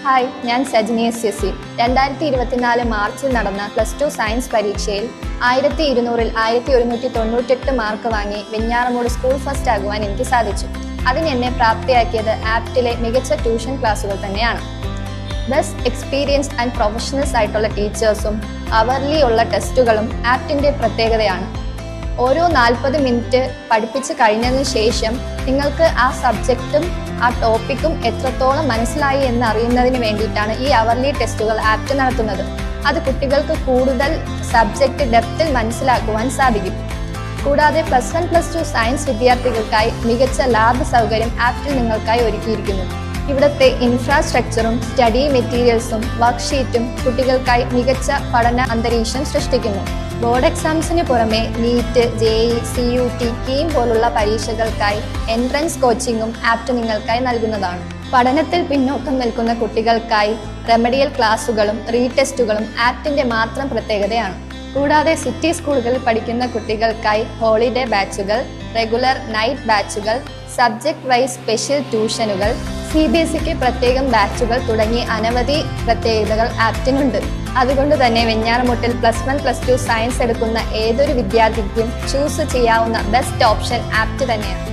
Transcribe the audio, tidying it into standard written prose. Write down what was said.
Hi, ഞാൻ Sajini SSC. 2024 മാർച്ചിൽ നടന്ന +2 സയൻസ് പരീക്ഷയിൽ 1200-ൽ 1198 മാർക്ക് വാങ്ങി വെഞ്ഞാറമൂട് സ്കൂൾ ഫസ്റ്റ് ആകുവാൻ എനിക്ക് സാധിച്ചു. അതിനെന്നെ പ്രാപ്തിയാക്കിയത് ആപ്റ്റിലെ മികച്ച ട്യൂഷൻ ക്ലാസുകൾ തന്നെയാണ്. ബെസ്റ്റ് എക്സ്പീരിയൻസ്ഡ് ആൻഡ് പ്രൊഫഷണൽസ് ആയിട്ടുള്ള ടീച്ചേഴ്സും അവർലി ഉള്ള ടെസ്റ്റുകളും ആപ്റ്റിൻ്റെ പ്രത്യേകതയാണ്. ഓരോ 40 മിനിറ്റ് പഠിപ്പിച്ച് കഴിഞ്ഞതിന് ശേഷം നിങ്ങൾക്ക് ആ സബ്ജക്റ്റും ആ ടോപ്പിക്കും എത്രത്തോളം മനസ്സിലായി എന്ന് അറിയുന്നതിന് വേണ്ടിയിട്ടാണ് ഈ അവർലി ടെസ്റ്റുകൾ ആപ്റ്റ് നടത്തുന്നത്. അത് കുട്ടികൾക്ക് കൂടുതൽ സബ്ജക്റ്റ് ഡെപ്തിൽ മനസ്സിലാക്കുവാൻ സാധിക്കും. കൂടാതെ +1, +2 സയൻസ് വിദ്യാർത്ഥികൾക്കായി മികച്ച ലാബ് സൗകര്യം ആപ്റ്റിൽ നിങ്ങൾക്കായി ഒരുക്കിയിരിക്കുന്നു. ഇവിടുത്തെ ഇൻഫ്രാസ്ട്രക്ചറും സ്റ്റഡി മെറ്റീരിയൽസും വർക്ക്ഷീറ്റും കുട്ടികൾക്കായി മികച്ച പഠന അന്തരീക്ഷം സൃഷ്ടിക്കുന്നു. ബോർഡ് എക്സാംസിന് പുറമെ നീറ്റ്, JEE, CUT, കീം പോലുള്ള പരീക്ഷകൾക്കായി എൻട്രൻസ് കോച്ചിങ്ങും ആപ്റ്റ് നിങ്ങൾക്കായി നൽകുന്നതാണ്. പഠനത്തിൽ പിന്നോക്കം നിൽക്കുന്ന കുട്ടികൾക്കായി റെമഡിയൽ ക്ലാസുകളും റീടെസ്റ്റുകളും ആപ്റ്റിൻ്റെ മാത്രം പ്രത്യേകതയാണ്. കൂടാതെ സിറ്റി സ്കൂളുകളിൽ പഠിക്കുന്ന കുട്ടികൾക്കായി ഹോളിഡേ ബാച്ചുകൾ, റെഗുലർ നൈറ്റ് ബാച്ചുകൾ, സബ്ജക്ട് വൈസ് സ്പെഷ്യൽ ട്യൂഷനുകൾ, CBSEക്ക് പ്രത്യേകം ബാച്ചുകൾ തുടങ്ങി അനവധി പ്രത്യേകതകൾ ആപ്റ്റിനുണ്ട്. അതുകൊണ്ട് തന്നെ വെഞ്ഞാറമൂട്ടിൽ +1, +2 സയൻസ് എടുക്കുന്ന ഏതൊരു വിദ്യാർത്ഥിക്കും ചൂസ് ചെയ്യാവുന്ന ബെസ്റ്റ് ഓപ്ഷൻ ആപ്റ്റ് തന്നെയാണ്.